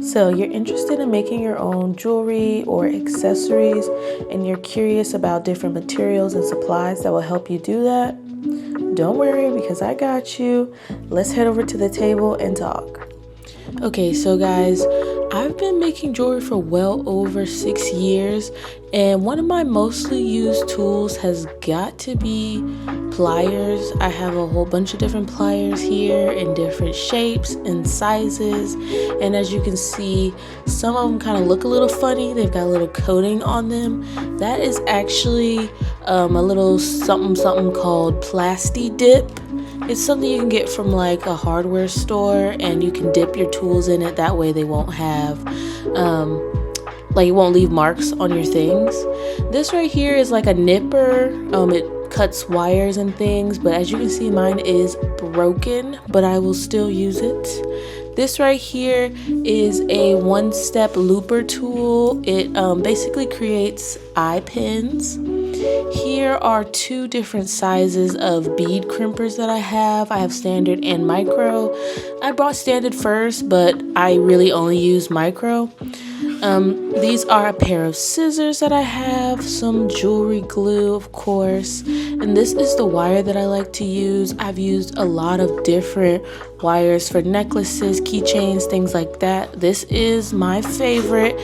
So, you're interested in making your own jewelry or accessories, and you're curious about different materials and supplies that will help you do that? Don't worry, because I got you. Let's head over to the table and talk. Okay, so guys, I've been making jewelry for well over 6 years, and one of my mostly used tools has got to be pliers. I have a whole bunch of different pliers here in different shapes and sizes, and as you can see, some of them kind of look a little funny. They've got a little coating on them. That is actually a little something something called Plasti Dip. It's something you can get from like a hardware store, and you can dip your tools in it. That way they won't have it won't leave marks on your things. This right here is like a nipper. It cuts wires and things, but as you can see, mine is broken, but I will still use it. This right here is a one-step looper tool. It basically creates eye pins. Here are two different sizes of bead crimpers that I have. I have standard and micro. I bought standard first, but I really only use micro. These are a pair of scissors that I have, some jewelry glue, of course, and this is the wire that I like to use. I've used a lot of different wires for necklaces, keychains, things like that. This is my favorite.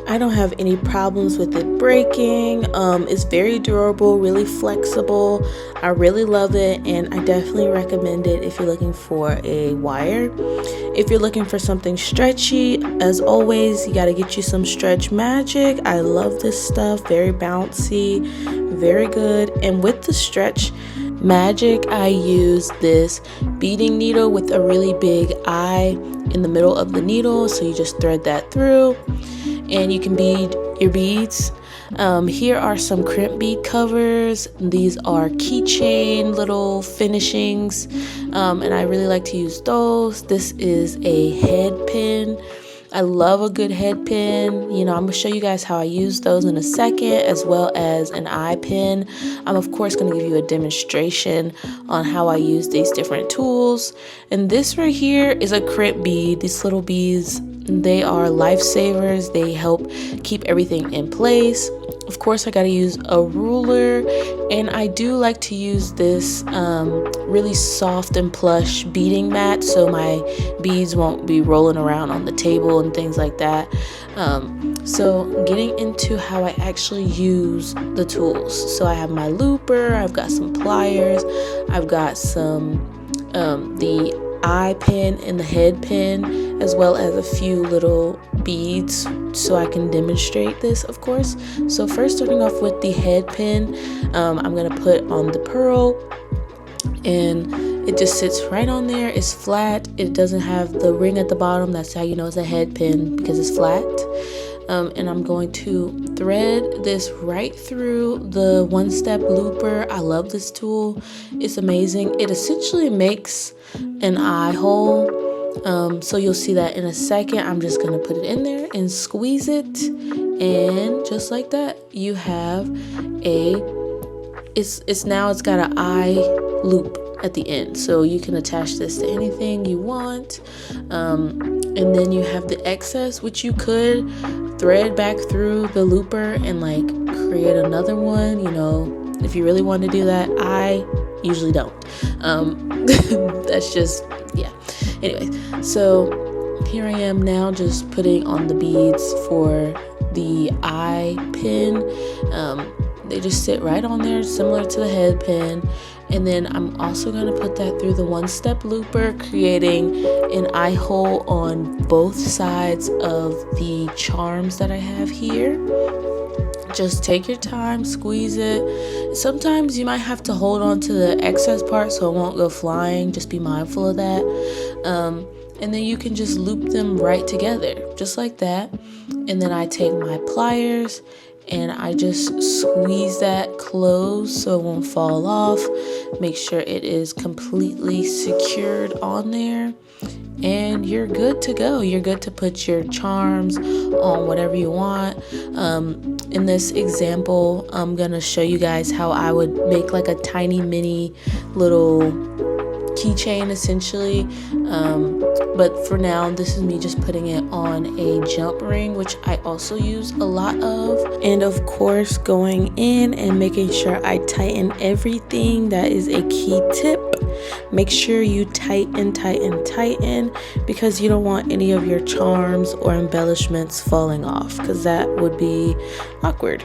I don't have any problems with it breaking. It's very durable, really flexible. I really love it, and I definitely recommend it if you're looking for a wire. If you're looking for something stretchy, as always, you got to get you some Stretch Magic. I love this stuff, very bouncy, very good. And with the Stretch Magic, I use this beading needle with a really big eye in the middle of the needle, so you just thread that through and you can bead your beads. Here are some crimp bead covers. These are keychain little finishings, and I really like to use those. This is a head pin. I love a good head pin. I'm gonna show you guys how I use those in a second, as well as an eye pin. I'm of course gonna give you a demonstration on how I use these different tools. And this right here is a crimp bead. These little beads, they are lifesavers. They help keep everything in place. Of course, I gotta use a ruler, and I do like to use this really soft and plush beading mat, so my beads won't be rolling around on the table and things like that. So getting into how I actually use the tools. So I have my looper, I've got some pliers, I've got some the eye pin and the head pin, as well as a few little beads so I can demonstrate this, of course. So first, starting off with the head pin, I'm gonna put on the pearl, and it just sits right on there. It's flat. It doesn't have the ring at the bottom. That's how you know it's a head pin, because it's flat. And I'm going to thread this right through the one-step looper. I love this tool. It's amazing. It essentially makes an eye hole. So you'll see that in a second. I'm just gonna put it in there and squeeze it, and just like that, you have it's got an eye loop at the end, so you can attach this to anything you want. And then you have the excess, which you could thread back through the looper and like create another one, if you really want to do that. I usually don't. That's just, yeah. Anyway, so here I am now, just putting on the beads for the eye pin. They just sit right on there, similar to the head pin. And then I'm also going to put that through the one-step looper, creating an eye hole on both sides of the charms that I have here. Just take your time, squeeze it. Sometimes you might have to hold on to the excess part so it won't go flying. Just be mindful of that. And then you can just loop them right together, just like that. And then I take my pliers and I just squeeze that closed so it won't fall off. Make sure it is completely secured on there, and you're good to go. You're good to put your charms on whatever you want. In this example, I'm gonna show you guys how I would make like a tiny mini little keychain essentially, but for now this is me just putting it on a jump ring, which I also use a lot of. And of course, going in and making sure I tighten everything. That is a key tip. Make sure you tighten because you don't want any of your charms or embellishments falling off, because that would be awkward.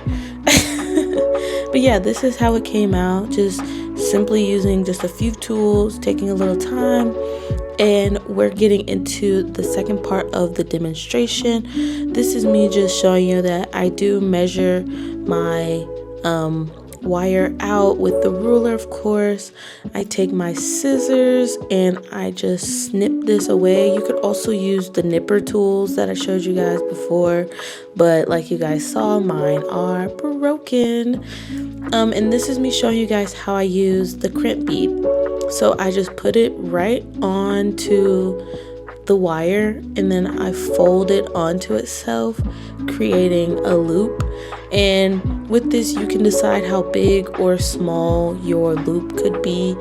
But yeah, this is how it came out, just simply using just a few tools, taking a little time. And we're getting into the second part of the demonstration. This is me just showing you that I do measure my wire out with the ruler, of course. I take my scissors and I just snip this away. You could also use the nipper tools that I showed you guys before, but like you guys saw, mine are broken. And this is me showing you guys how I use the crimp bead. So I just put it right onto the wire and then I fold it onto itself, creating a loop. And with this, you can decide how big or small your loop could be.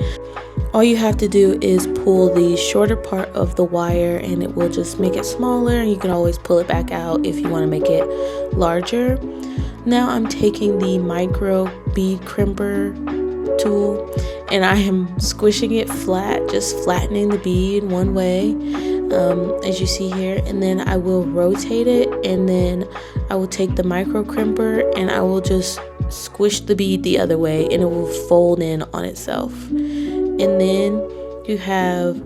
All you have to do is pull the shorter part of the wire and it will just make it smaller, and you can always pull it back out if you want to make it larger. Now I'm taking the micro bead crimper tool and I am squishing it flat, just flattening the bead one way, as you see here, and then I will rotate it, and then I will take the micro crimper and I will just squish the bead the other way and it will fold in on itself. And then you have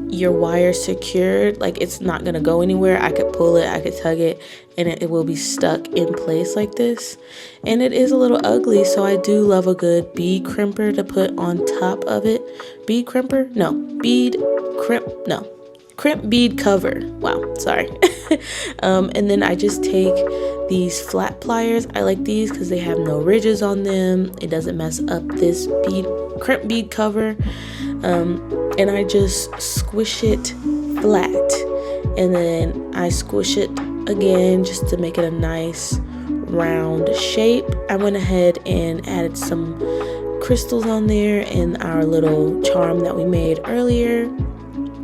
your wire secured, like it's not gonna go anywhere. I could pull it, I could tug it, and it will be stuck in place like this. And it is a little ugly, so I do love a good bead crimper to put on top of it. Bead crimper? No, bead crimp, no. Crimp bead cover. Wow, sorry. And then I just take these flat pliers. I like these because they have no ridges on them. It doesn't mess up this crimp bead cover. And I just squish it flat, and then I squish it again just to make it a nice round shape. I went ahead and added some crystals on there in our little charm that we made earlier.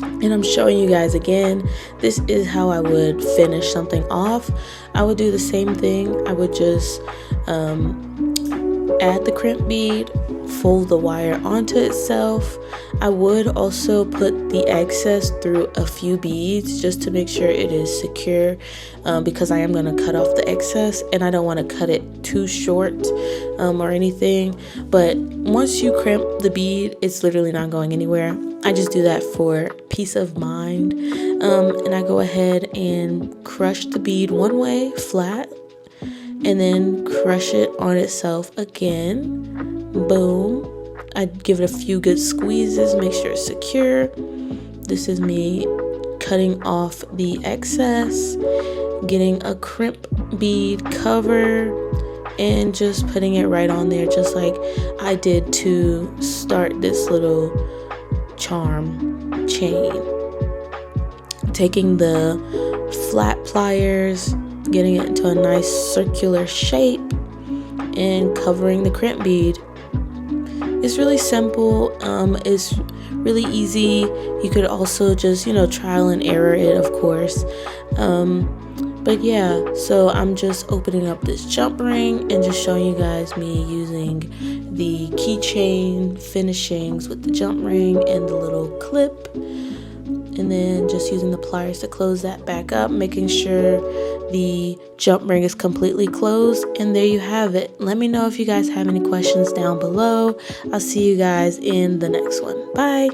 And I'm showing you guys again, this is how I would finish something off. I would do the same thing. I would just add the crimp bead, fold the wire onto itself. I would also put the excess through a few beads just to make sure it is secure, because I am going to cut off the excess and I don't want to cut it too short or anything. But once you crimp the bead, it's literally not going anywhere. I just do that for peace of mind. And I go ahead and crush the bead one way flat and then crush it on itself again. Boom. I give it a few good squeezes, make sure it's secure. This is me cutting off the excess, getting a crimp bead cover, and just putting it right on there, just like I did to start this little charm chain. Taking the flat pliers, getting it into a nice circular shape, and covering the crimp bead. It's really simple. It's really easy. You could also just, trial and error it, of course. But yeah, so I'm just opening up this jump ring and just showing you guys me using the keychain finishings with the jump ring and the little clip. And then just using the pliers to close that back up, making sure the jump ring is completely closed. And there you have it. Let me know if you guys have any questions down below. I'll see you guys in the next one. Bye.